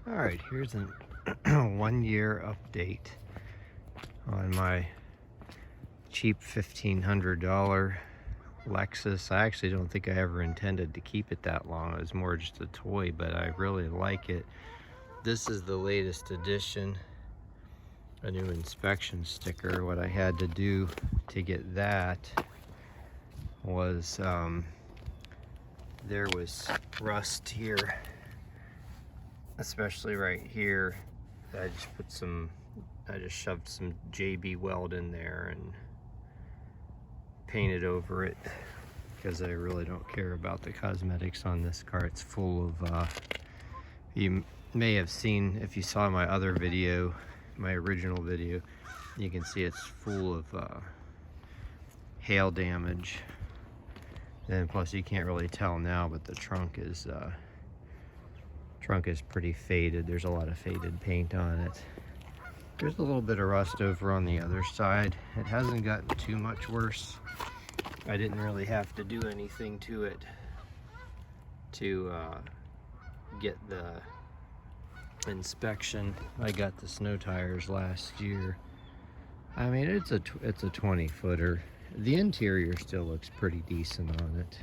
All right, here's a 1-year update on my cheap $1,500 Lexus. I actually don't think I ever intended to keep it that long. It was more just a toy, but I really like it. This is the latest edition, a new inspection sticker. What I had to do to get that was there was rust here, especially right here. I just shoved some JB weld in there and painted over it because I really don't care about the cosmetics on this car. It's full of, you may have seen, if you saw my other video, my original video, you can see it's full of hail damage. And plus you can't really tell now, but the trunk is pretty faded. There's a lot of faded paint on it. There's a little bit of rust over on the other side. It hasn't gotten too much worse. I didn't really have to do anything to it to get the inspection. I got the snow tires last year. I mean, it's a 20-footer. The interior still looks pretty decent on it.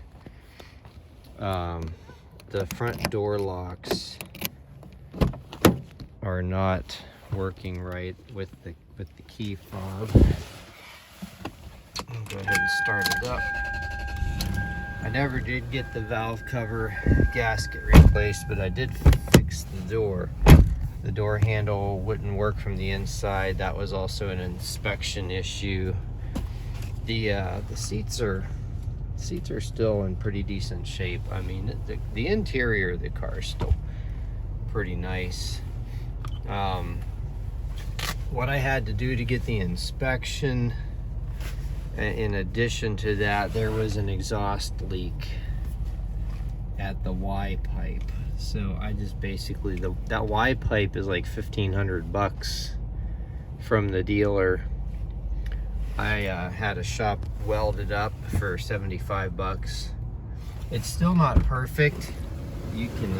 The front door locks are not working right with the key fob. I'll go ahead and start it up. I never did get the valve cover gasket replaced, but I did fix the door. The door handle wouldn't work from the inside. That was also an inspection issue. The seats are still in pretty decent shape. I mean, the interior of the car is still pretty nice. What I had to do to get the inspection, in addition to that, there was an exhaust leak at the Y pipe. So I just basically, that Y pipe is like $1,500 from the dealer. I had a shop welded up for $75. It's still not perfect. You can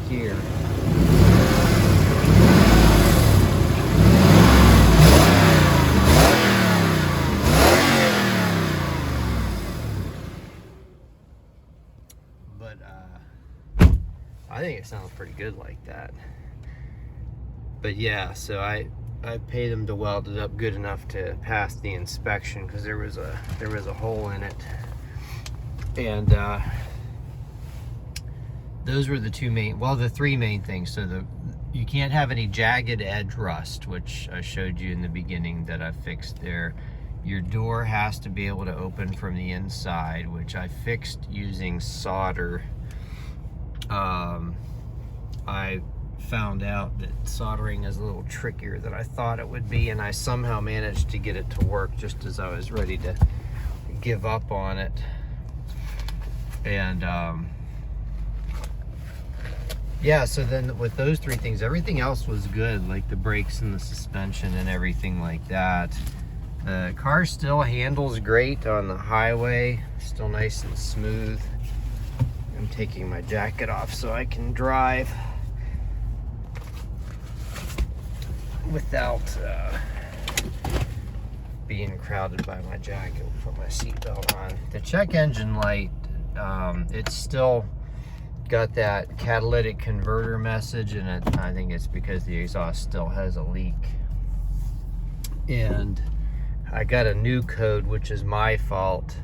hear. But I think it sounds pretty good like that. But yeah, so I paid them to weld it up good enough to pass the inspection because there was a hole in it, and those were the three main things. So you can't have any jagged edge rust, which I showed you in the beginning that I fixed there. Your door has to be able to open from the inside, which I fixed using solder. I found out that soldering is a little trickier than I thought it would be, and I somehow managed to get it to work just as I was ready to give up on it. And yeah, so then with those three things, everything else was good, like the brakes and the suspension and everything like that. The car still handles great on the highway, still nice and smooth. I'm taking my jacket off so I can drive without being crowded by my jacket. Put my seatbelt on. The check engine light, it's still got that catalytic converter message in it. I think it's because the exhaust still has a leak. And I got a new code, which is my fault.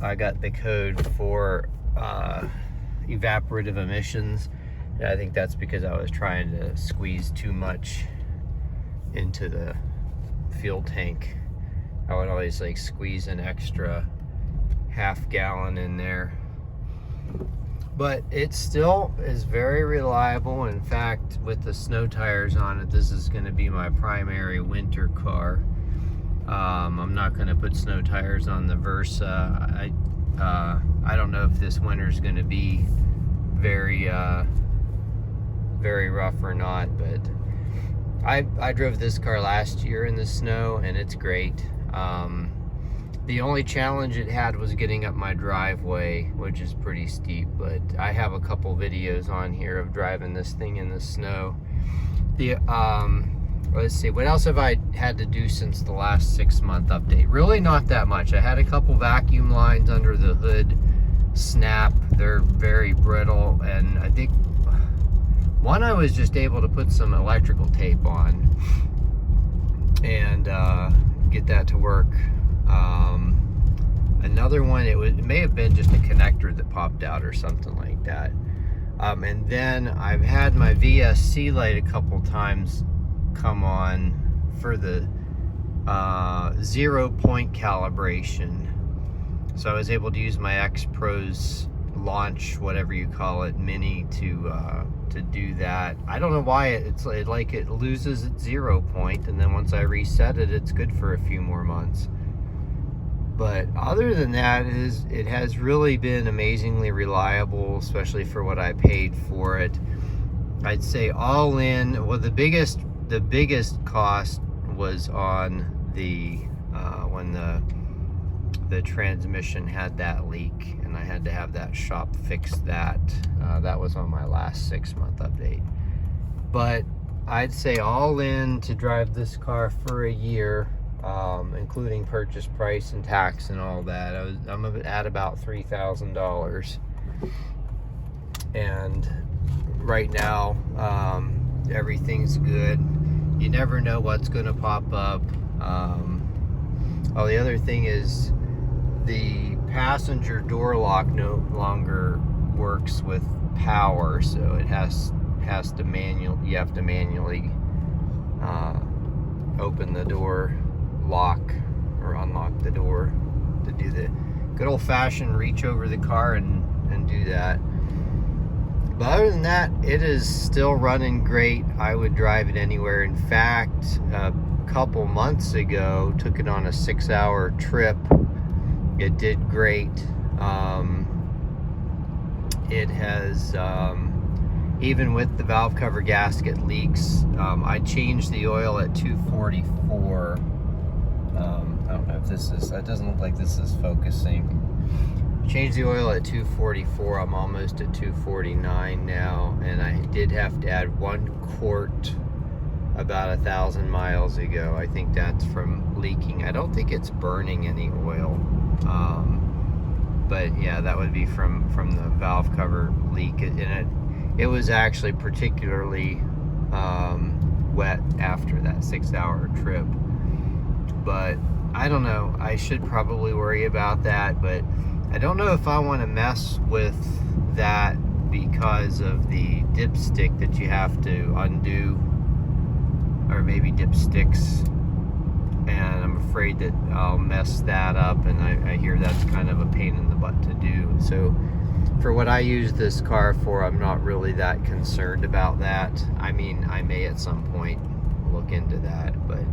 I got the code for evaporative emissions. I think that's because I was trying to squeeze too much into the fuel tank. I would always like squeeze an extra half gallon in there. But it still is very reliable. In fact, with the snow tires on it, this is going to be my primary winter car. I'm not going to put snow tires on the Versa. I don't know if this winter is going to be very rough or not, but I drove this car last year in the snow and it's great. The only challenge it had was getting up my driveway, which is pretty steep, but I have a couple videos on here of driving this thing in the snow. Let's see, what else have I had to do since the last 6-month update? Really not that much. I had a couple vacuum lines under the hood snap. They're very brittle, and I think one I was just able to put some electrical tape on and get that to work. Another one, it may have been just a connector that popped out or something like that. And then I've had my VSC light a couple times come on for the 0-point calibration. So I was able to use my X Pros launch, whatever you call it, mini to do that. I don't know why it loses its 0 point, and then once I reset it, it's good for a few more months. But other than that, it has really been amazingly reliable, especially for what I paid for it. I'd say all in, well, the biggest cost was on the when the transmission had that leak, and I had to have that shop fix that. That was on my last 6-month update. But I'd say all in to drive this car for a year, including purchase price and tax and all that, I'm at about $3,000. And right now, everything's good. You never know what's going to pop up. The other thing is the passenger door lock no longer works with power, so it has to you have to manually open the door lock or unlock the door to do the good old-fashioned reach over the car and do that. But other than that, it is still running great. I would drive it anywhere. In fact, a couple months ago, took it on a 6-hour trip. It did great. It has, even with the valve cover gasket leaks, I changed the oil at 244. I don't know if that doesn't look like this is focusing. Changed the oil at 244. I'm almost at 249 now, and I did have to add 1 quart about 1,000 miles ago. I think that's from leaking. I don't think it's burning any oil, but yeah, that would be from the valve cover leak. And it was actually particularly wet after that 6-hour trip. But I don't know, I should probably worry about that, but I don't know if I want to mess with that because of the dipstick that you have to undo, or maybe dipsticks, and I'm afraid that I'll mess that up, and I hear that's kind of a pain in the butt to do. So for what I use this car for, I'm not really that concerned about that. I mean, I may at some point look into that, but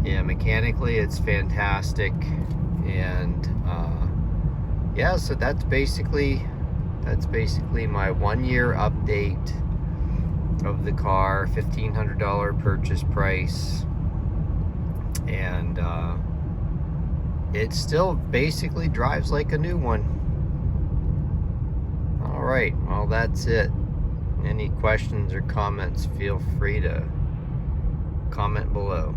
yeah, mechanically it's fantastic. And yeah, so that's basically my 1-year update of the car. $1,500 purchase price, and it still basically drives like a new one. All right, well, that's it. Any questions or comments, feel free to comment below.